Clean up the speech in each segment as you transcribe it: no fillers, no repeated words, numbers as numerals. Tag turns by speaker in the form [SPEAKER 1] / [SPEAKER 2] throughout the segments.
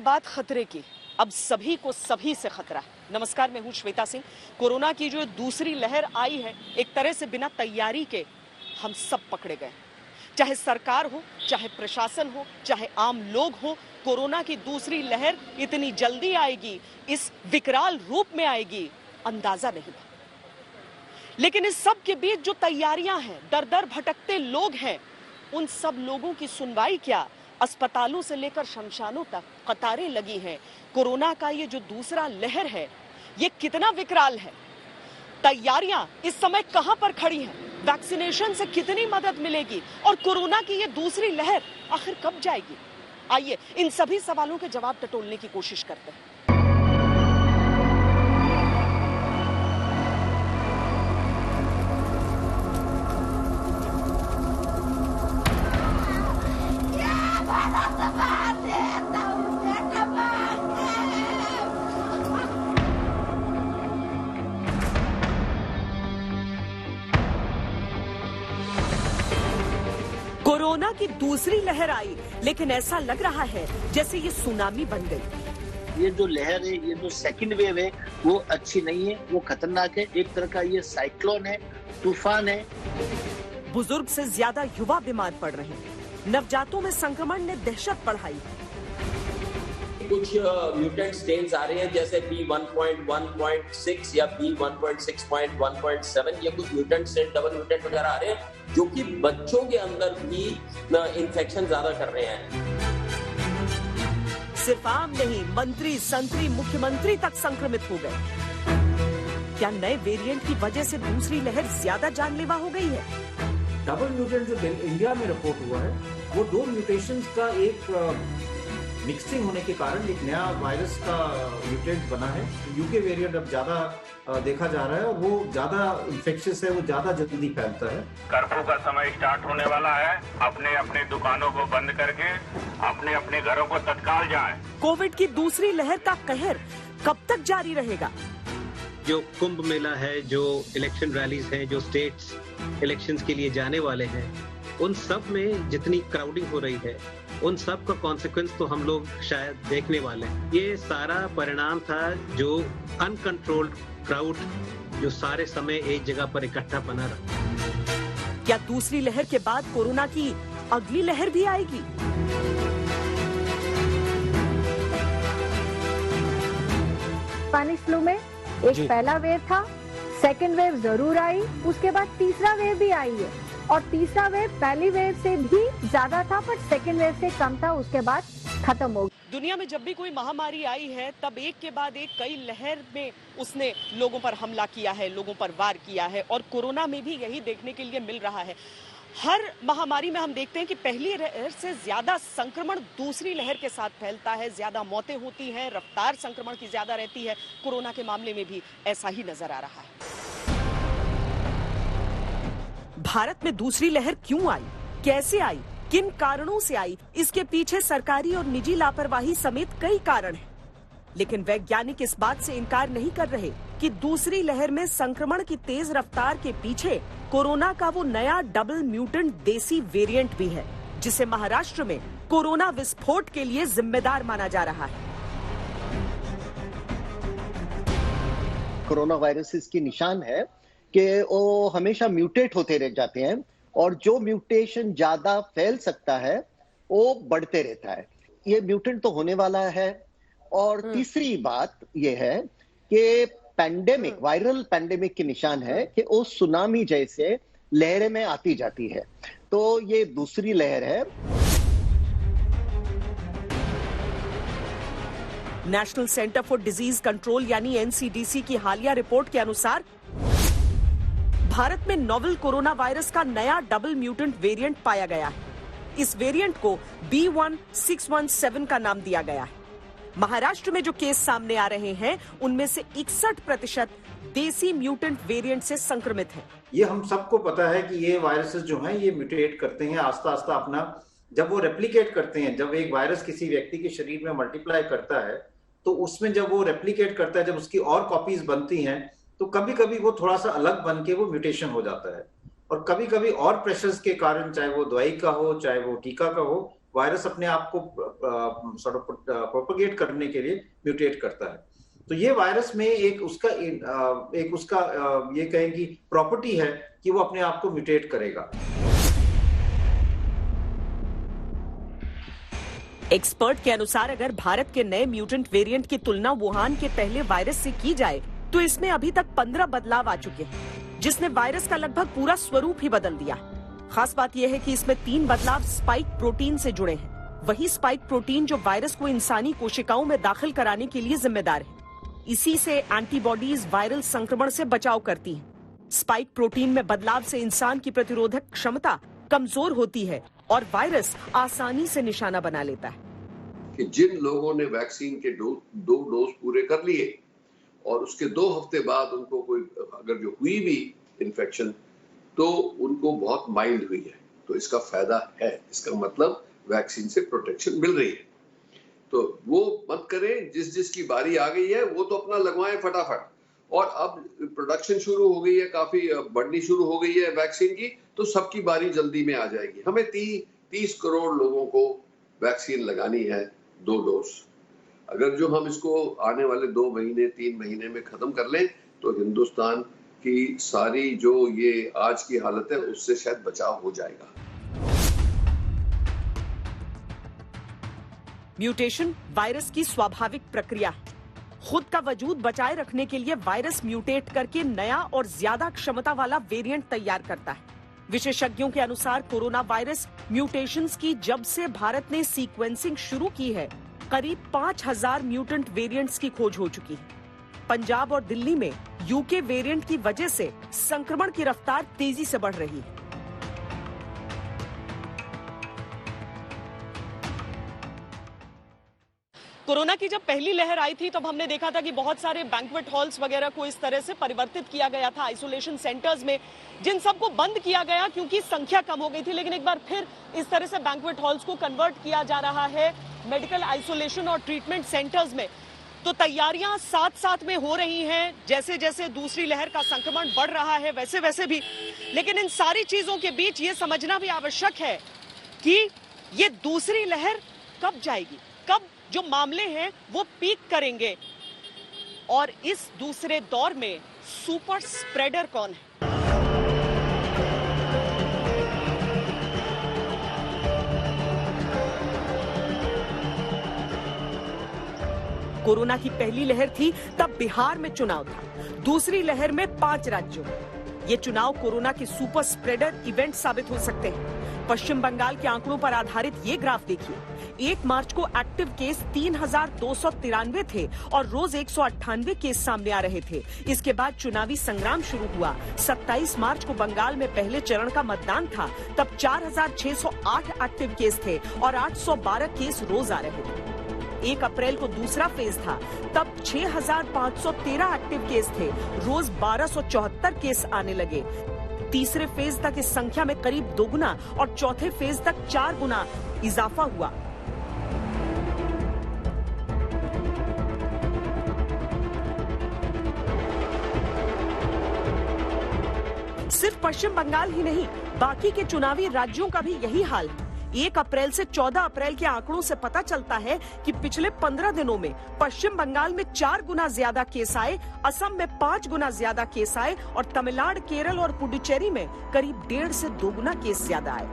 [SPEAKER 1] बात खतरे की, अब सभी को सभी से खतरा है। नमस्कार, मैं हूं श्वेता सिंह। कोरोना की जो दूसरी लहर आई है, एक तरह से बिना तैयारी के हम सब पकड़े गए। चाहे सरकार हो, चाहे प्रशासन हो, चाहे आम लोग हो, कोरोना की दूसरी लहर इतनी जल्दी आएगी, इस विकराल रूप में आएगी, अंदाजा नहीं था। लेकिन इस सब के बीच जो तैयारियां हैं, दर दर भटकते लोग हैं, उन सब लोगों की सुनवाई क्या? अस्पतालों से लेकर शमशानों तक कतारें लगी हैं। कोरोना का ये जो दूसरा लहर है, ये कितना विकराल है। तैयारियां इस समय कहां पर खड़ी हैं? वैक्सीनेशन से कितनी मदद मिलेगी? और कोरोना की ये दूसरी लहर आखिर कब जाएगी? आइए इन सभी सवालों के जवाब टटोलने की कोशिश करते हैं। कोरोना की दूसरी लहर आई, लेकिन ऐसा लग रहा है जैसे ये सुनामी बन गई।
[SPEAKER 2] ये जो लहर है, ये जो सेकंड वेव है, वो अच्छी नहीं है, वो खतरनाक है। एक तरह का ये साइक्लोन है, तूफान है।
[SPEAKER 1] बुजुर्ग से ज्यादा युवा बीमार पड़ रहे हैं। नवजातों में संक्रमण ने दहशत बढ़ाई।
[SPEAKER 3] कुछ म्यूटेंट स्ट्रेन्स आ रहे हैं, जैसे B1.1.6 या B1.6.1.7, ये कुछ म्यूटेंट स्ट्रेन, डबल म्यूटेंट वगैरह आ रहे हैं, जो कि बच्चों के अंदर भी इन्फेक्शन ज्यादा कर रहे हैं।
[SPEAKER 1] सिर्फ आम नहीं, मंत्री, संतरी, मुख्यमंत्री तक संक्रमित हो गए। क्या नए वेरिएंट की वजह से दूसरी लहर ज्यादा जानलेवा हो गई है?
[SPEAKER 4] डबल म्यूटेंट जो इंडिया में रिपोर्ट हुआ है, वो दो म्यूटेशंस का एक मिक्सिंग होने के कारण एक नया वायरस का म्यूटेंट बना है। यूके वेरिएंट अब ज्यादा देखा जा रहा है और वो ज्यादा इन्फेक्शियस है, वो ज्यादा जल्दी फैलता है।
[SPEAKER 5] कर्फ्यू का समय स्टार्ट होने वाला है। अपने अपने दुकानों को बंद करके अपने अपने घरों को तत्काल जाएं।
[SPEAKER 1] कोविड की दूसरी लहर का कहर कब तक जारी रहेगा?
[SPEAKER 6] जो कुंभ मेला है, जो इलेक्शन रैलीज हैं, जो स्टेट्स इलेक्शंस के लिए जाने वाले हैं, उन सब में जितनी क्राउडिंग हो रही है, उन सब का कॉन्सिक्वेंस तो हम लोग शायद देखने वाले हैं। ये सारा परिणाम था जो अनकंट्रोल्ड क्राउड जो सारे समय एक जगह पर इकट्ठा बना रहा।
[SPEAKER 1] क्या दूसरी लहर के बाद कोरोना की अगली लहर भी आएगी?
[SPEAKER 7] स्पेनिश फ्लू में एक पहला वेव था, सेकेंड वेव जरूर आई, उसके बाद तीसरा वेव भी आई है, और तीसरा वेव पहली वेव से भी ज्यादा था, पर सेकेंड वेव से कम था, उसके बाद खत्म हो गया।
[SPEAKER 1] दुनिया में जब भी कोई महामारी आई है, तब एक के बाद एक कई लहर में उसने लोगों पर हमला किया है, लोगों पर वार किया है, और कोरोना में भी यही देखने के लिए मिल रहा है। हर महामारी में हम देखते हैं कि पहली लहर से ज्यादा संक्रमण दूसरी लहर के साथ फैलता है, ज्यादा मौतें होती हैं, रफ्तार संक्रमण की ज्यादा रहती है। कोरोना के मामले में भी ऐसा ही नजर आ रहा है। भारत में दूसरी लहर क्यों आई, कैसे आई, किन कारणों से आई, इसके पीछे सरकारी और निजी लापरवाही समेत कई कारण हैं। लेकिन वैज्ञानिक इस बात से इनकार नहीं कर रहे कि दूसरी लहर में संक्रमण की तेज रफ्तार के पीछे कोरोना का वो नया डबल म्यूटेंट देसी वेरिएंट भी है, जिसे महाराष्ट्र में कोरोना विस्फोट के लिए जिम्मेदार माना जा रहा है।
[SPEAKER 2] कोरोना वायरसेस की निशान है कि वो हमेशा म्यूटेट होते रह जाते हैं, और जो म्यूटेशन ज्यादा फैल सकता है वो बढ़ते रहता है। ये म्यूटेंट तो होने वाला है। और तीसरी बात ये है कि पैंडेमिक, वायरल पैंडेमिक के निशान है कि वो सुनामी जैसे लहरें में आती जाती है। तो ये दूसरी लहर है।
[SPEAKER 1] National centre for disease control यानी एनसीडीसी की हालिया रिपोर्ट के अनुसार भारत में नोवेल कोरोना वायरस का नया डबल म्यूटेंट वेरिएंट पाया गया है। इस वेरिएंट को B1.617 का नाम दिया गया है। महाराष्ट्र में जो केस सामने आ रहे हैं, उनमें से 61% देसी म्यूटेंट वेरिएंट से संक्रमित हैं।
[SPEAKER 4] ये हम सबको पता है कि ये वायरसेस जो हैं, ये म्यूटेट करते हैं आस्ता आस्ता अपना, जब वो रेप्लिकेट करते हैं, जब एक वायरस किसी व्यक्ति के शरीर में मल्टीप्लाई करता है, तो उसमें जब वो रेप्लिकेट करता है, जब उसकी और कॉपीज बनती हैं, तो कभी कभी वो थोड़ा सा अलग बन के वो म्यूटेशन हो जाता है। और कभी कभी और प्रेशर्स के कारण, चाहे वो दवाई का हो, चाहे वो टीका का हो, वायरस अपने आप को प्रोपगेट करने के लिए म्यूटेट करता है। तो ये वायरस में एक उसका ये कहें कि प्रॉपर्टी है कि वो अपने आप को म्यूटेट करेगा।
[SPEAKER 1] एक्सपर्ट के अनुसार अगर भारत के नए म्यूटेंट वेरिएंट की तुलना वुहान के पहले वायरस से की जाए तो इसमें अभी तक 15 बदलाव आ चुके हैं, जिसने वायरस का लगभग पूरा स्वरूप ही बदल दिया। खास बात यह है कि इसमें 3 बदलाव स्पाइक प्रोटीन से जुड़े हैं। वही स्पाइक प्रोटीन जो वायरस को इंसानी कोशिकाओं में दाखिल कराने के लिए जिम्मेदार है। इसी से एंटीबॉडीज वायरल संक्रमण से बचाव करती हैं। स्पाइक प्रोटीन में बदलाव से इंसान की प्रतिरोधक क्षमता कमजोर होती है और वायरस आसानी से निशाना बना लेता है।
[SPEAKER 8] कि जिन लोगों ने वैक्सीन के 2 डोज पूरे कर लिए और उसके 2 हफ्ते बाद उनको कोई अगर जो हुई भी इन्फेक्शन तो उनको बहुत माइल्ड हुई है, तो इसका फायदा है। इसका मतलब वैक्सीन से प्रोटेक्शन मिल रही है। तो वो मत करें, जिसकी बारी आ गई है वो तो अपना लगवाएं फटाफट। और अब प्रोडक्शन शुरू हो गई है, काफी बढ़नी शुरू हो गई है वैक्सीन की, तो सबकी बारी जल्दी में आ जाएगी। हमें 30 करोड़ लोगों को वैक्सीन लगानी है 2 डोज। अगर जो हम इसको आने वाले 2 महीने 3 महीने में खत्म कर लें तो हिंदुस्तान की सारी जो ये आज की हालत है उससे शायद बचाव हो जाएगा।
[SPEAKER 1] म्यूटेशन वायरस की स्वाभाविक प्रक्रिया है। खुद का वजूद बचाए रखने के लिए वायरस म्यूटेट करके नया और ज्यादा क्षमता वाला वेरिएंट तैयार करता है। विशेषज्ञों के अनुसार कोरोना वायरस म्यूटेशंस की जब से भारत ने सीक्वेंसिंग शुरू की है, करीब 5000 म्यूटेंट वेरिएंट्स की खोज हो चुकी है। पंजाब और दिल्ली में यूके वेरिएंट की वजह से संक्रमण की रफ्तार तेजी से बढ़ रही है। कोरोना की जब पहली लहर आई थी तब हमने देखा था कि बहुत सारे बैंक्वेट हॉल्स वगैरह को इस तरह से परिवर्तित किया गया था आइसोलेशन सेंटर्स में, जिन सबको बंद किया गया क्योंकि संख्या कम हो गई थी। लेकिन एक बार फिर इस तरह से बैंक्वेट हॉल्स को कन्वर्ट किया जा रहा है मेडिकल आइसोलेशन और ट्रीटमेंट सेंटर्स में। तो तैयारियां साथ साथ में हो रही हैं, जैसे जैसे दूसरी लहर का संक्रमण बढ़ रहा है वैसे वैसे भी। लेकिन इन सारी चीजों के बीच ये समझना भी आवश्यक है कि ये दूसरी लहर कब जाएगी, कब जो मामले हैं वो पीक करेंगे, और इस दूसरे दौर में सुपर स्प्रेडर कौन है। कोरोना की पहली लहर थी तब बिहार में चुनाव था, दूसरी लहर में 5 राज्यों में। ये चुनाव कोरोना के सुपर स्प्रेडर इवेंट साबित हो सकते हैं। पश्चिम बंगाल के आंकड़ों पर आधारित ये ग्राफ देखिए। 1 मार्च को एक्टिव केस 3293 थे और रोज 198 केस सामने आ रहे थे। इसके बाद चुनावी संग्राम शुरू हुआ। 27 मार्च को बंगाल में पहले चरण का मतदान था, तब 4608 एक्टिव केस थे और 812 केस रोज आ रहे थे। 1 अप्रैल को दूसरा फेज था, तब 6513 एक्टिव केस थे, रोज 1274 केस आने लगे। तीसरे फेज तक इस संख्या में करीब 2 गुना और चौथे फेज तक 4 गुना इजाफा हुआ। सिर्फ पश्चिम बंगाल ही नहीं, बाकी के चुनावी राज्यों का भी यही हाल है। 1 अप्रैल से 14 अप्रैल के आंकड़ों से पता चलता है कि पिछले 15 दिनों में पश्चिम बंगाल में 4 गुना ज्यादा केस आए, असम में 5 गुना ज्यादा केस आए और तमिलनाडु, केरल और पुडुचेरी में करीब 1.5 से 2 गुना केस ज्यादा आए।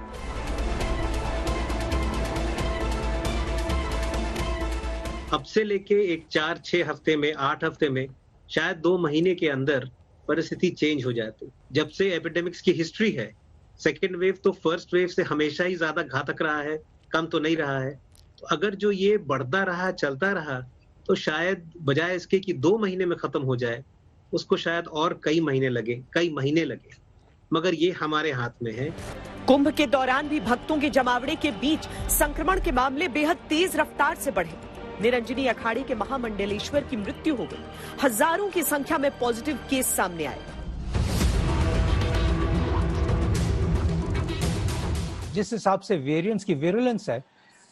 [SPEAKER 6] अब से लेके एक 4-6 हफ्ते में, 8 हफ्ते में, शायद 2 महीने के अंदर परिस्थिति चेंज हो जाती। जब से एपिडेमिक्स की हिस्ट्री है, सेकेंड वेव तो फर्स्ट वेव से हमेशा ही ज्यादा घातक रहा है, कम तो नहीं रहा है। तो अगर जो ये बढ़ता रहा, चलता रहा, तो शायद बजाय इसके कि 2 महीने में खत्म हो जाए, उसको शायद और कई महीने लगे, मगर ये हमारे हाथ में है।
[SPEAKER 1] कुंभ के दौरान भी भक्तों के जमावड़े के बीच संक्रमण के मामले बेहद तेज रफ्तार से बढ़े। निरंजनी अखाड़े के महामंडलेश्वर की मृत्यु हो गई। हजारों की संख्या में पॉजिटिव केस सामने आए।
[SPEAKER 9] जिस हिसाब से वेरिएंट्स की विरुलेंस है,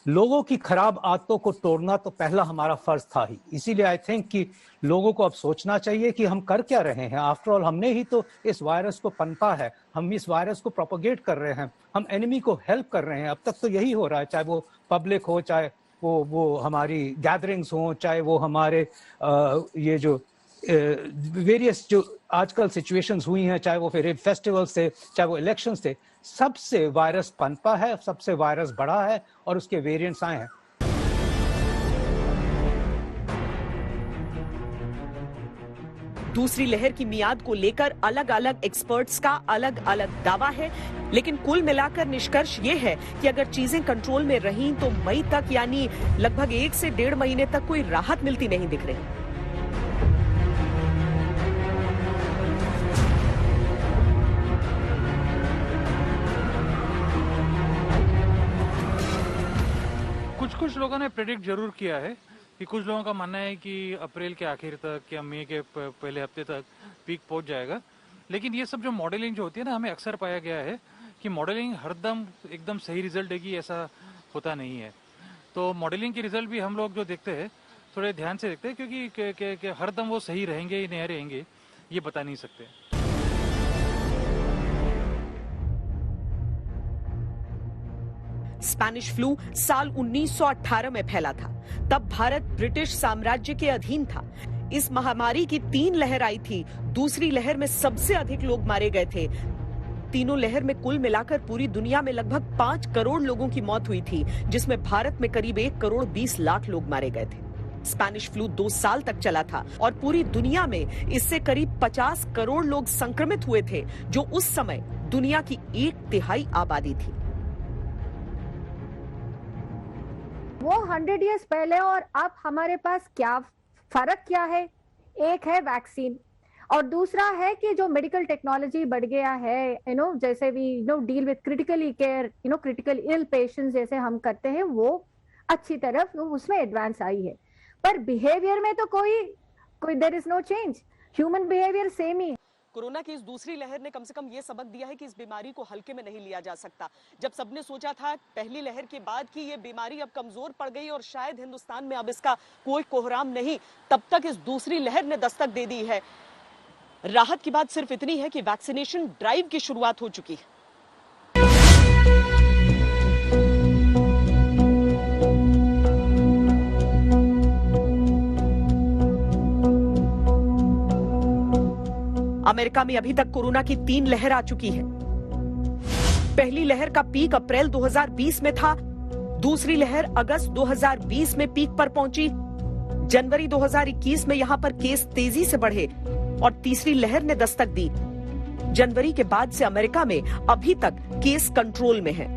[SPEAKER 9] लोगों की खराब आदतों को तोड़ना तो पहला हमारा फर्ज था ही। इसीलिए आई थिंक कि लोगों को अब सोचना चाहिए कि हम कर क्या रहे हैं। आफ्टर ऑल हमने ही तो इस वायरस को पनपा है, हम इस वायरस को प्रोपोगेट कर रहे हैं, हम एनिमी को हेल्प कर रहे हैं। अब तक तो यही हो रहा है, चाहे वो पब्लिक हो, चाहे वो हमारी गैदरिंग्स हो, चाहे वो हमारे ये जो वेरियस जो आजकल सिचुएशंस हुई हैं, चाहे वो फिर फेस्टिवल्स थे, चाहे वो इलेक्शंस थे, सबसे वायरस पनपा है, सबसे वायरस बढ़ा है और उसके वेरिएंट्स आए हैं।
[SPEAKER 1] दूसरी लहर की मियाद को लेकर अलग अलग एक्सपर्ट्स का अलग अलग दावा है, लेकिन कुल मिलाकर निष्कर्ष ये है कि अगर चीजें कंट्रोल में रहीं तो मई तक यानी लगभग 1 से 1.5 महीने तक कोई राहत मिलती नहीं दिख रही।
[SPEAKER 10] कुछ लोगों ने प्रेडिक्ट जरूर किया है कि कुछ लोगों का मानना है कि अप्रैल के आखिर तक या मई के पहले हफ्ते तक पीक पहुंच जाएगा। लेकिन ये सब जो मॉडलिंग जो होती है ना, हमें अक्सर पाया गया है कि मॉडलिंग हरदम एकदम सही रिजल्ट देगी, ऐसा होता नहीं है। तो मॉडलिंग के रिजल्ट भी हम लोग जो देखते हैं थोड़े ध्यान से देखते हैं, क्योंकि हरदम वो सही रहेंगे या नहीं रहेंगे ये बता नहीं सकते।
[SPEAKER 1] स्पेनिश फ्लू साल 1918 में फैला था। तब भारत ब्रिटिश साम्राज्य के अधीन था। इस महामारी की 3 लहर आई थी। दूसरी लहर में सबसे अधिक लोग मारे गए थे। तीनों लहर में कुल मिलाकर पूरी दुनिया में लगभग 5 करोड़ लोगों की मौत हुई थी, जिसमें भारत में करीब 1 करोड़ 20 लाख लोग मारे गए थे। स्पेनिश फ्लू 2 साल तक चला था और पूरी दुनिया में इससे करीब 50 करोड़ लोग संक्रमित हुए थे, जो उस समय दुनिया की 1/3 आबादी थी।
[SPEAKER 7] वो 100 इयर्स पहले और अब हमारे पास क्या फर्क क्या है? एक है वैक्सीन और दूसरा है कि जो मेडिकल टेक्नोलॉजी बढ़ गया है, जैसे we deal with critically care, critical ill patients जैसे हम करते हैं, वो अच्छी तरफ उसमें एडवांस आई है। पर बिहेवियर में तो कोई there is no change. Human behaviour same ही है।
[SPEAKER 1] कोरोना की इस दूसरी लहर ने कम से कम ये सबक दिया है कि इस बीमारी को हल्के में नहीं लिया जा सकता। जब सबने सोचा था पहली लहर के बाद कि ये बीमारी अब कमजोर पड़ गई और शायद हिंदुस्तान में अब इसका कोई कोहराम नहीं, तब तक इस दूसरी लहर ने दस्तक दे दी है। राहत की बात सिर्फ इतनी है कि वैक्सीनेशन ड्राइव की शुरुआत हो चुकी है। अमेरिका में अभी तक कोरोना की 3 लहर आ चुकी है। पहली लहर का पीक अप्रैल 2020 में था। दूसरी लहर अगस्त 2020 में पीक पर पहुंची। जनवरी 2021 में यहां पर केस तेजी से बढ़े और तीसरी लहर ने दस्तक दी। जनवरी के बाद से अमेरिका में अभी तक केस कंट्रोल में है।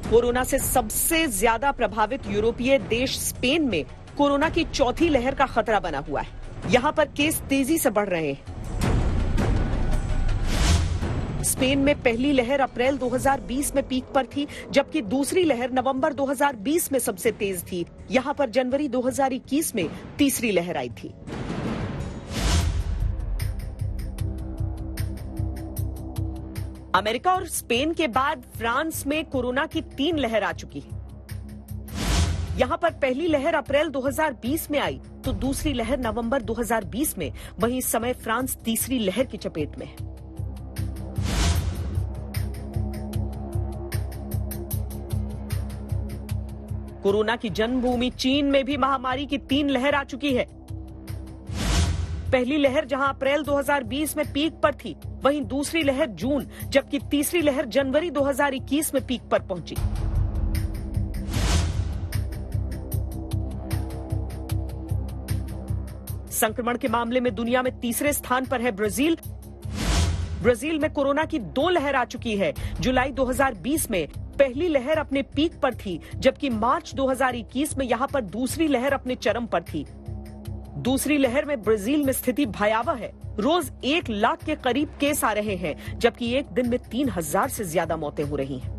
[SPEAKER 1] कोरोना से सबसे ज्यादा प्रभावित यूरोपीय देश स्पेन में कोरोना की 4थी लहर का खतरा बना हुआ है। यहां पर केस तेजी से बढ़ रहे हैं। स्पेन में पहली लहर अप्रैल 2020 में पीक पर थी, जबकि दूसरी लहर नवंबर 2020 में सबसे तेज थी। यहां पर जनवरी 2021 में तीसरी लहर आई थी। अमेरिका और स्पेन के बाद फ्रांस में कोरोना की 3 लहर आ चुकी है। यहां पर पहली लहर अप्रैल 2020 में आई तो दूसरी लहर नवंबर 2020 में। वहीं इस समय फ्रांस तीसरी लहर की चपेट में है। कोरोना की जन्मभूमि चीन में भी महामारी की 3 लहर आ चुकी है। पहली लहर जहां अप्रैल 2020 में पीक पर थी, वहीं दूसरी लहर जून, जबकि तीसरी लहर जनवरी 2021 में पीक पर पहुंची। संक्रमण के मामले में दुनिया में तीसरे स्थान पर है ब्राजील। ब्राजील में कोरोना की 2 लहर आ चुकी है। जुलाई 2020 में पहली लहर अपने पीक पर थी, जबकि मार्च 2021 में यहां पर दूसरी लहर अपने चरम पर थी। दूसरी लहर में ब्राजील में स्थिति भयावह है। रोज 1 लाख के करीब केस आ रहे हैं, जबकि एक दिन में 3000 से ज्यादा मौतें हो रही हैं।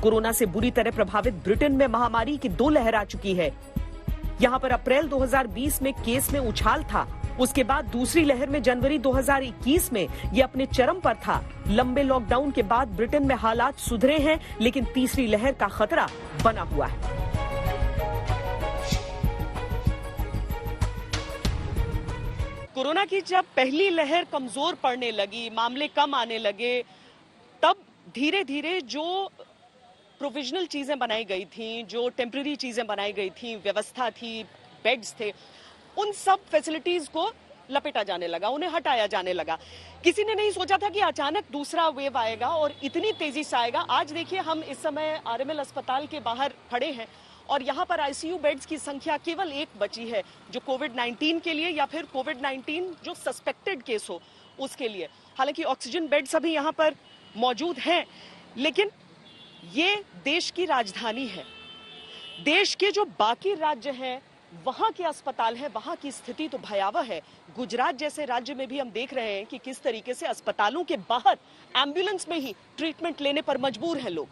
[SPEAKER 1] कोरोना से बुरी तरह प्रभावित ब्रिटेन में महामारी की 2 लहर आ चुकी है। यहाँ पर अप्रैल 2020 में केस में उछाल था। उसके बाद दूसरी लहर में जनवरी 2021 में ये अपने चरम पर था। लंबे लॉकडाउन के बाद ब्रिटेन में हालात सुधरे हैं, लेकिन तीसरी लहर का खतरा बना हुआ है। कोरोना की जब पहली लहर कमजोर पड़ने लगी, मामले कम आने लगे, तब धीरे धीरे जो प्रोविजनल चीजें बनाई गई थी, जो टेम्पररी चीजें बनाई गई थी, व्यवस्था थी, बेड्स थे, उन सब फैसिलिटीज को लपेटा जाने लगा, उन्हें हटाया जाने लगा। किसी ने नहीं सोचा था कि अचानक दूसरा वेव आएगा और इतनी तेजी से आएगा। आज देखिए, हम इस समय आरएमएल अस्पताल के बाहर खड़े हैं और यहाँ पर आईसीयू बेड्स की संख्या केवल 1 बची है, जो कोविड-19 के लिए या फिर कोविड-19 जो सस्पेक्टेड केस हो उसके लिए। हालांकि ऑक्सीजन बेड्स अभी यहाँ पर मौजूद हैं, लेकिन ये देश की राजधानी है। देश के जो बाकी राज्य हैं, वहां के अस्पताल है, वहां की स्थिति तो भयावह है। गुजरात जैसे राज्य में भी हम देख रहे हैं कि किस तरीके से अस्पतालों के बाहर एम्बुलेंस में ही ट्रीटमेंट लेने पर मजबूर हैं लोग।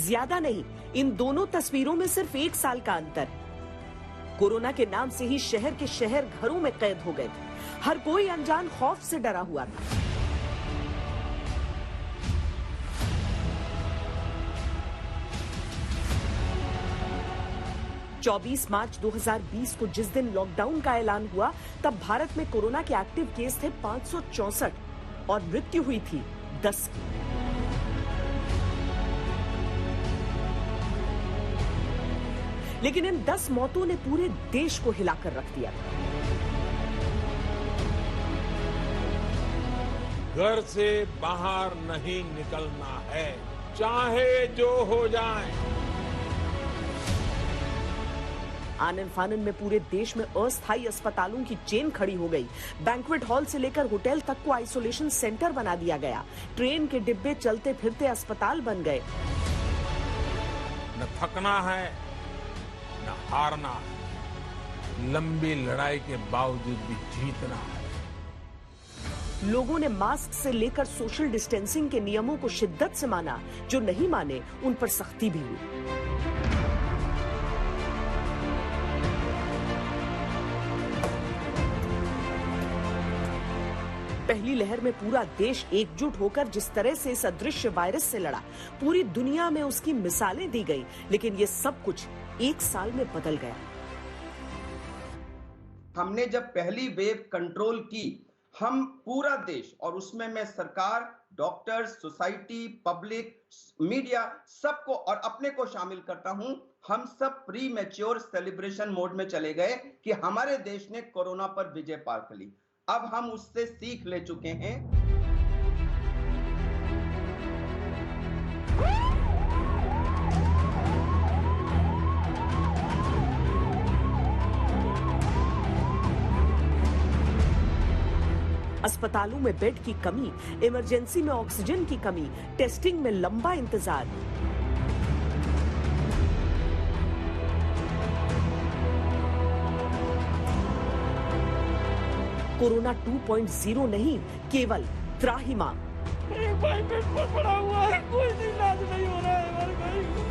[SPEAKER 1] ज्यादा नहीं, इन दोनों तस्वीरों में सिर्फ 1 साल का अंतर। कोरोना के नाम से ही शहर के शहर घरों में कैद हो गए थे। हर कोई अनजान खौफ से डरा हुआ था। चौबीस मार्च 2020 को जिस दिन लॉकडाउन का ऐलान हुआ, तब भारत में कोरोना के एक्टिव केस थे 564 और मृत्यु हुई थी 10 की। लेकिन इन 10 मौतों ने पूरे देश को हिलाकर रख दिया।
[SPEAKER 11] घर से बाहर नहीं निकलना है, चाहे जो हो जाए।
[SPEAKER 1] आनन फानन में पूरे देश में अस्थायी अस्पतालों की चेन खड़ी हो गई। बैंक्वेट हॉल से लेकर होटल तक को आइसोलेशन सेंटर बना दिया गया। ट्रेन के डिब्बे चलते फिरते अस्पताल बन गए।
[SPEAKER 11] न थकना है, न हारना है, लंबी लड़ाई के बावजूद भी जीतना है।
[SPEAKER 1] लोगों ने मास्क से लेकर सोशल डिस्टेंसिंग के नियमों को शिद्दत से माना। जो नहीं माने उन पर सख्ती भी हुई। पहली लहर में पूरा देश एकजुट होकर जिस तरह से इस अदृश्य वायरस से लड़ा, पूरी दुनिया में उसकी मिसालें दी गई। लेकिन ये सब कुछ 1 साल में बदल गया।
[SPEAKER 12] हमने जब पहली वेव कंट्रोल की, हम पूरा देश, और उसमें मैं सरकार, डॉक्टर्स, सोसाइटी, पब्लिक, मीडिया, सबको और अपने को शामिल करता हूं, हम सब प्री मैच्योर सेलिब्रेशन मोड में चले गए कि हमारे देश ने कोरोना पर विजय पार कर ली। अब हम उससे सीख ले चुके हैं।
[SPEAKER 1] अस्पतालों में बेड की कमी, इमरजेंसी में ऑक्सीजन की कमी, टेस्टिंग में लंबा इंतजार। कोरोना 2.0 नहीं, केवल त्राहिमाम।
[SPEAKER 13] एक भाई पेट पर पड़ा हुआ है, कोई इलाज नहीं हो रहा है हमारे भाई को।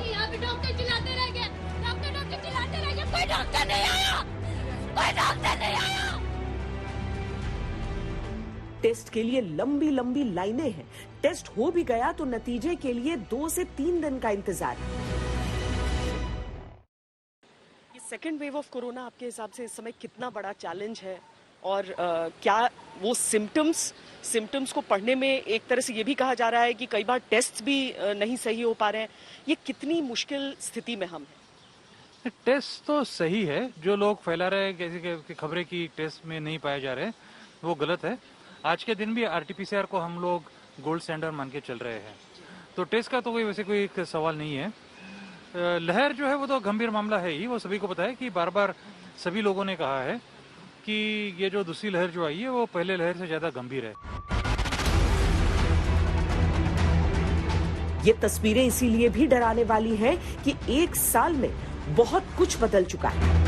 [SPEAKER 14] यहाँ पे डॉक्टर चिल्लाते रह गए, डॉक्टर चिल्लाते रह गए, कोई डॉक्टर नहीं आया, कोई डॉक्टर नहीं आया।
[SPEAKER 1] टेस्ट के लिए लंबी लंबी लाइनें हैं। टेस्ट हो भी गया तो नतीजे के लिए 2 से 3 दिन का इंतजार। सेकेंड वेव ऑफ कोरोना आपके हिसाब से इस समय कितना बड़ा चैलेंज है, और क्या वो सिम्टम्स को पढ़ने में एक तरह से ये भी कहा जा रहा है कि कई बार टेस्ट भी नहीं सही हो पा रहे हैं, ये कितनी मुश्किल स्थिति में हम हैं?
[SPEAKER 10] टेस्ट तो सही है, जो लोग फैला रहे हैं कैसी खबरें की टेस्ट में नहीं पाए जा रहे वो गलत है। आज के दिन भी आरटीपीसीआर को हम लोग गोल्ड स्टैंडर्ड मान के चल रहे हैं, तो टेस्ट का तो वैसे कोई सवाल नहीं है। लहर जो है वो तो गंभीर मामला है ही, वो सभी को पता है कि बार बार सभी लोगों ने कहा है कि ये जो दूसरी लहर जो आई है वो पहले लहर से ज्यादा गंभीर है।
[SPEAKER 1] ये तस्वीरें इसीलिए भी डराने वाली हैं कि एक साल में बहुत कुछ बदल चुका है।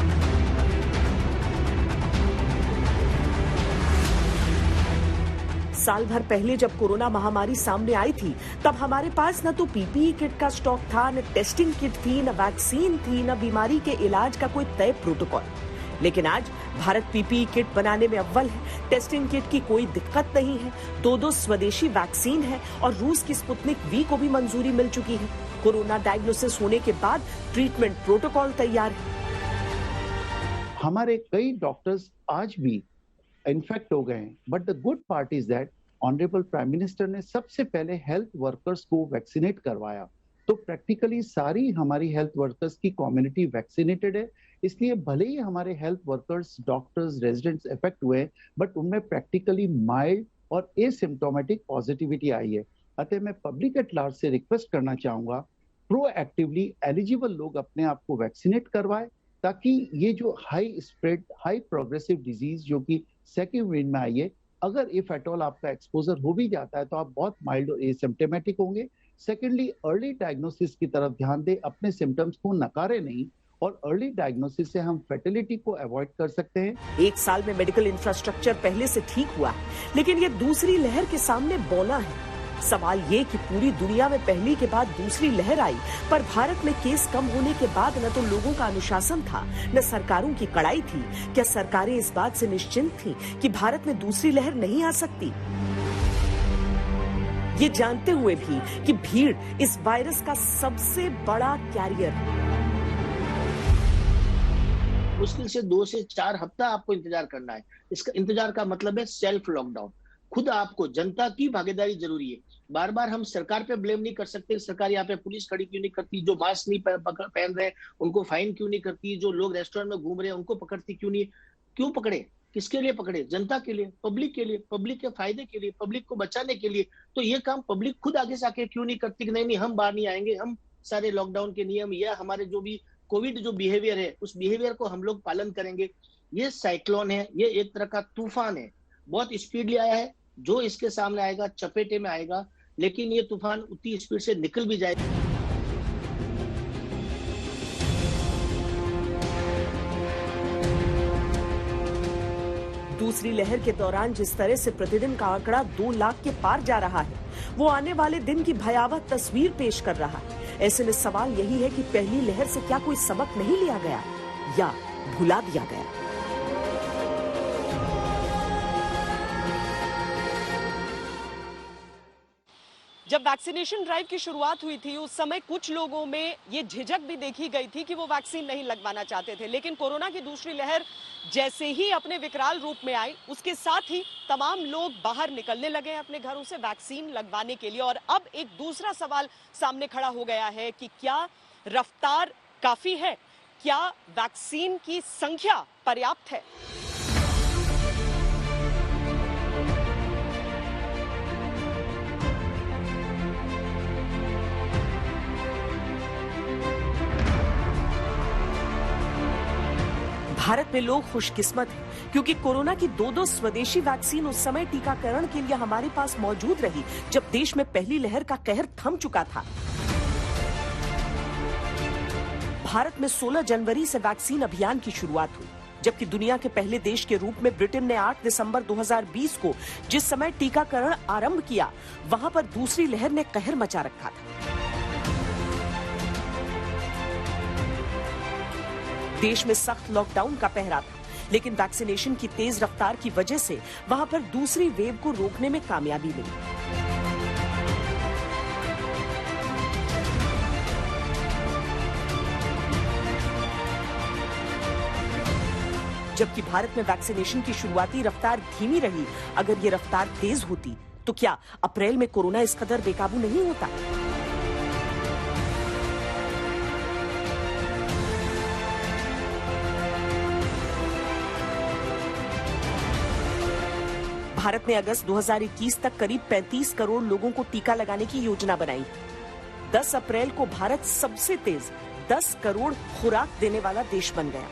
[SPEAKER 1] साल भर पहले जब कोरोना महामारी सामने आई थी, तब हमारे पास न तो पीपीई किट का स्टॉक था, न टेस्टिंग किट थी, न वैक्सीन थी, न बीमारी के इलाज का कोई तय प्रोटोकॉल। लेकिन आज भारत पीपीई किट बनाने में अव्वल है। टेस्टिंग किट की कोई दिक्कत नहीं है। 2 वैक्सीन वैक्सीन है और रूस की स्पुतनिक वी को भी मंजूरी मिल चुकी है। कोरोना डायग्नोसिस होने के बाद ट्रीटमेंट प्रोटोकॉल तैयार है।
[SPEAKER 15] हमारे कई डॉक्टर्स आज भी इन्फेक्ट हो गए हैं, but the good part is that honourable prime minister ने सबसे पहले हेल्थ वर्कर्स को वैक्सीनेट करवाया, तो प्रैक्टिकली सारी हमारी हेल्थ वर्कर्स की कम्युनिटी वैक्सीनेटेड है। इसलिए भले ही हमारे health workers, doctors, residents effect हुए, बट उनमें प्रैक्टिकली माइल्ड और एसिम्प्टोमेटिक पॉजिटिविटी आई है। अतः मैं पब्लिक एट लार्ज से रिक्वेस्ट करना चाहूंगा, प्रोएक्टिवली एलिजिबल लोग अपने आप को वैक्सीनेट करवाएं, ताकि ये जो high spread, high progressive disease जो कि सेकेंड वेव में आई है, अगर इफ एट ऑल आपका एक्सपोजर हो भी जाता है तो आप बहुत माइल्ड और एसिम्प्टोमेटिक होंगे। सेकेंडली, अर्ली डायग्नोसिस की तरफ ध्यान दें, अपने सिम्टम्स को नकारे नहीं, और अर्ली डायग्नोसिस से हम फर्टिलिटी को अवॉइड कर सकते हैं।
[SPEAKER 1] एक साल में मेडिकल इंफ्रास्ट्रक्चर पहले से ठीक हुआ है, लेकिन ये दूसरी लहर के सामने बौना है। सवाल ये कि पूरी दुनिया में पहली के बाद दूसरी लहर आई, पर भारत में केस कम होने के बाद न तो लोगों का अनुशासन था, न सरकारों की कड़ाई थी। क्या सरकारें इस बात से निश्चिंत थीं कि भारत में दूसरी लहर नहीं आ सकती? ये जानते हुए भी कि भीड़ इस वायरस का सबसे बड़ा कैरियर है।
[SPEAKER 16] मुश्किल से 2 से 4 हफ्ता आपको इंतजार करना है। इसका इंतजार का मतलब है सेल्फ लॉकडाउन। खुद आपको, जनता की भागीदारी जरूरी है। बार बार हम सरकार पे ब्लेम नहीं कर सकते। सरकार यहाँ पे पुलिस खड़ी क्यों नहीं करती? जो मास्क नहीं पहन रहे उनको फाइन क्यों नहीं करती? जो लोग रेस्टोरेंट में घूम रहे हैं उनको पकड़ती क्यों नहीं? क्यों पकड़े? किसके लिए पकड़े? जनता के लिए, पब्लिक के लिए, पब्लिक के फायदे के लिए, पब्लिक को बचाने के लिए। तो ये काम पब्लिक खुद आगे से आके क्यों नहीं करती कि नहीं हम बाहर नहीं आएंगे, हम सारे लॉकडाउन के नियम या हमारे जो भी कोविड जो बिहेवियर है उस बिहेवियर को हम लोग पालन करेंगे। ये साइक्लोन है, ये एक तरह का तूफान है, बहुत स्पीडली आया है। जो इसके सामने आएगा चपेटे में आएगा, लेकिन ये तूफान उतनी स्पीड से निकल भी जाएगा।
[SPEAKER 1] दूसरी लहर के दौरान जिस तरह से प्रतिदिन का आंकड़ा 2 लाख के पार जा रहा है, वो आने वाले दिन की भयावह तस्वीर पेश कर रहा है। ऐसे में सवाल यही है कि पहली लहर से क्या कोई सबक नहीं लिया गया या भुला दिया गया? जब वैक्सीनेशन ड्राइव की शुरुआत हुई थी, उस समय कुछ लोगों में ये झिझक भी देखी गई थी कि वो वैक्सीन नहीं लगवाना चाहते थे। लेकिन कोरोना की दूसरी लहर जैसे ही अपने विकराल रूप में आई, उसके साथ ही तमाम लोग बाहर निकलने लगे अपने घरों से वैक्सीन लगवाने के लिए। और अब एक दूसरा सवाल सामने खड़ा हो गया है कि क्या रफ्तार काफी है? क्या वैक्सीन की संख्या पर्याप्त है? भारत में लोग खुशकिस्मत हैं, क्योंकि कोरोना की 2 स्वदेशी वैक्सीन उस समय टीकाकरण के लिए हमारे पास मौजूद रही जब देश में पहली लहर का कहर थम चुका था। भारत में 16 जनवरी से वैक्सीन अभियान की शुरुआत हुई, जबकि दुनिया के पहले देश के रूप में ब्रिटेन ने 8 दिसंबर 2020 को जिस समय टीकाकरण आरंभ किया, वहां पर दूसरी लहर ने कहर मचा रखा था। देश में सख्त लॉकडाउन का पहरा था, लेकिन वैक्सीनेशन की तेज रफ्तार की वजह से वहां पर दूसरी वेव को रोकने में कामयाबी मिली। जबकि भारत में वैक्सीनेशन की शुरुआती रफ्तार धीमी रही, अगर ये रफ्तार तेज होती तो क्या अप्रैल में कोरोना इस कदर बेकाबू नहीं होता? भारत ने अगस्त 2021 तक करीब 35 करोड़ लोगों को टीका लगाने की योजना बनाई। 10 अप्रैल को भारत सबसे तेज 10 करोड़ खुराक देने वाला देश बन गया।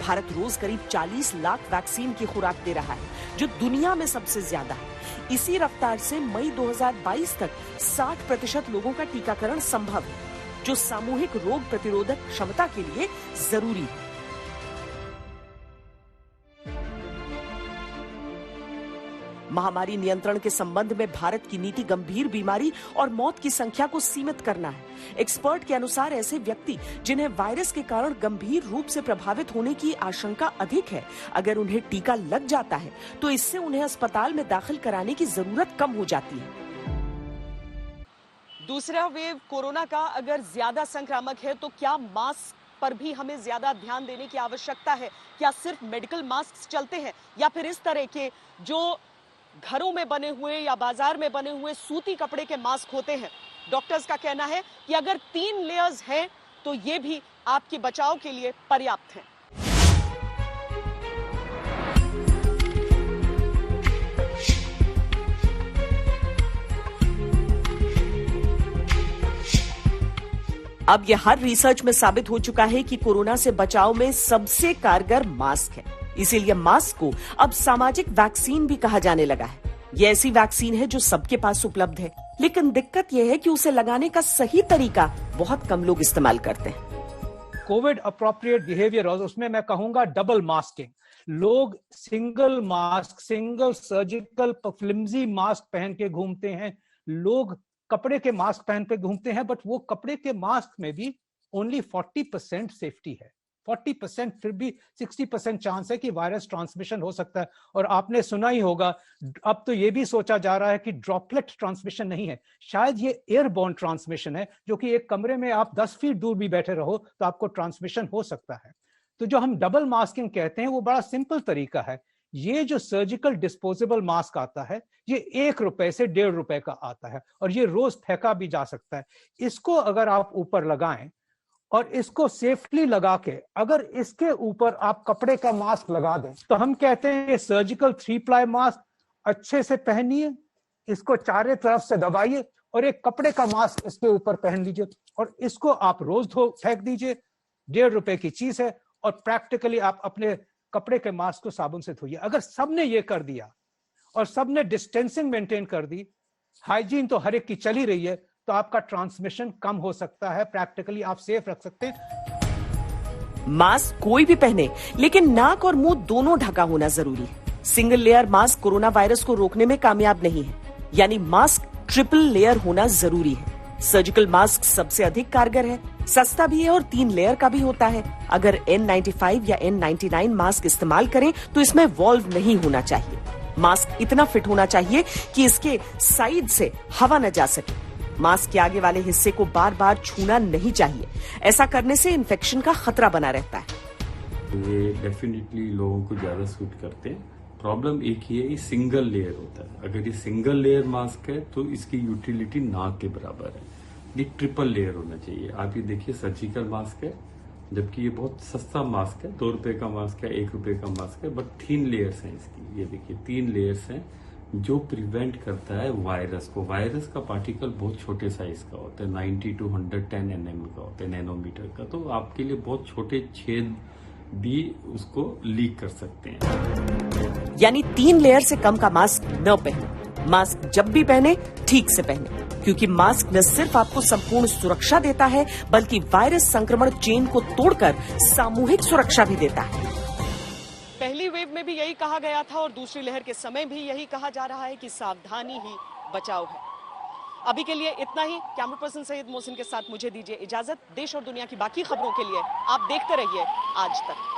[SPEAKER 1] भारत रोज करीब 40 लाख वैक्सीन की खुराक दे रहा है, जो दुनिया में सबसे ज्यादा है। इसी रफ्तार से मई 2022 तक 60% लोगों का टीकाकरण संभव है, जो सामूहिक रोग प्रतिरोधक क्षमता के लिए जरूरी है। महामारी नियंत्रण के संबंध में भारत की नीति गंभीर बीमारी और मौत की संख्या को सीमित करना है। एक्सपर्ट के अनुसार ऐसे व्यक्ति जिन्हें वायरस के कारण गंभीर रूप से प्रभावित होने की आशंका अधिक है, अगर उन्हें टीका लग जाता है तो इससे उन्हें अस्पताल में दाखिल कराने की जरूरत कम हो जाती है। दूसरा वेव कोरोना का अगर ज्यादा संक्रामक है तो क्या मास्क पर भी हमें ज्यादा ध्यान देने की आवश्यकता है? क्या सिर्फ मेडिकल मास्क चलते हैं या फिर इस तरह के जो घरों में बने हुए या बाजार में बने हुए सूती कपड़े के मास्क होते हैं? डॉक्टर्स का कहना है कि अगर 3 लेयर्स हैं तो ये भी आपके बचाव के लिए पर्याप्त हैं। अब यह हर रिसर्च में साबित हो चुका है कि कोरोना से बचाव में सबसे कारगर मास्क है। इसीलिए मास्क को अब सामाजिक वैक्सीन भी कहा जाने लगा है। यह ऐसी वैक्सीन है जो सबके पास उपलब्ध है, लेकिन दिक्कत यह है कि उसे लगाने का सही तरीका बहुत कम लोग इस्तेमाल करते हैं।
[SPEAKER 9] कोविड अप्रोप्रिएट बिहेवियर, और उसमें मैं कहूंगा डबल मास्किंग। लोग single mask, single surgical flimsy mask पहन के घूमते हैं, लोग कपड़े के मास्क पहन के घूमते हैं, बट वो कपड़े के मास्क में भी ओनली 40% सेफ्टी है। 40% फिर भी 60% चांस है कि वायरस ट्रांसमिशन हो सकता है। और आपने सुना ही होगा, अब तो ये भी सोचा जा रहा है कि ड्रॉपलेट ट्रांसमिशन नहीं है, शायद ये एयरबोर्न ट्रांसमिशन है, जो कि एक कमरे में आप 10 फीट दूर भी बैठे रहो तो आपको ट्रांसमिशन हो सकता है। तो जो हम डबल मास्किंग कहते हैं वो बड़ा सिंपल तरीका है। ये जो सर्जिकल डिस्पोजेबल मास्क आता है, ये ₹1 से ₹1.5 का आता है और ये रोज फेंका भी जा सकता है। इसको अगर आप ऊपर लगाएं और इसको सेफली लगा के अगर इसके ऊपर आप कपड़े का मास्क लगा दें, तो हम कहते हैं ये सर्जिकल 3 प्लाई मास्क अच्छे से पहनिए, इसको चारों तरफ से दबाइए और एक कपड़े का मास्क इसके ऊपर पहन लीजिए और इसको आप रोज धो फेंक दीजिए। ₹1.5 की चीज है और प्रैक्टिकली आप अपने कपड़े के मास्क को साबुन से धोइए। अगर सबने ये कर दिया और सबने डिस्टेंसिंग मेंटेन कर दी, हाइजीन तो हर एक की चली रही है, तो आपका ट्रांसमिशन कम हो सकता है, प्रैक्टिकली आप सेफ रख सकते हैं।
[SPEAKER 1] मास्क कोई भी पहने, लेकिन नाक और मुंह दोनों ढका होना जरूरी है। Single layer mask corona virus को रोकने में कामयाब नहीं है, यानी मास्क ट्रिपल लेयर होना जरूरी है। सर्जिकल मास्क सबसे अधिक कारगर है, सस्ता भी है और 3 लेयर का भी होता है। अगर N95 या N99 मास्क इस्तेमाल करें तो इसमें वॉल्व नहीं होना चाहिए। मास्क इतना फिट होना चाहिए कि इसके साइड से हवा न जा सके। मास्क के आगे वाले हिस्से को बार बार छूना नहीं चाहिए, ऐसा करने से इन्फेक्शन का खतरा बना रहता है।
[SPEAKER 17] ये डेफिनेटली लोगों को ज्यादा सूट करते हैं। प्रॉब्लम एक ही है, ये सिंगल लेयर होता है। अगर ये सिंगल लेयर मास्क है तो इसकी यूटिलिटी नाक के बराबर है। ये ट्रिपल लेयर होना चाहिए। आप ये देखिए, सर्जिकल मास्क है, जबकि ये बहुत सस्ता मास्क है, ₹2 का मास्क है, ₹1 का मास्क है, बट 3 लेयर्स हैं इसकी। ये देखिए 3 लेयर्स हैं जो प्रिवेंट करता है वायरस को। वायरस का पार्टिकल बहुत छोटे साइज का होता है, 90 to 110 nm का होता है, नैनोमीटर का। तो आपके लिए बहुत छोटे छेद भी उसको लीक कर सकते हैं।
[SPEAKER 1] यानी 3 लेयर से कम का मास्क न पहने। मास्क जब भी पहने ठीक से पहने, क्योंकि मास्क न सिर्फ आपको संपूर्ण सुरक्षा देता है, बल्कि वायरस संक्रमण चेन को तोड़कर सामूहिक सुरक्षा भी देता है। पहली वेव में भी यही कहा गया था और दूसरी लहर के समय भी यही कहा जा रहा है कि सावधानी ही बचाव है। अभी के लिए इतना ही। कैमरा पर्सन सैयद मोहसिन के साथ मुझे दीजिए इजाजत। देश और दुनिया की बाकी खबरों के लिए आप देखते रहिए आज तक।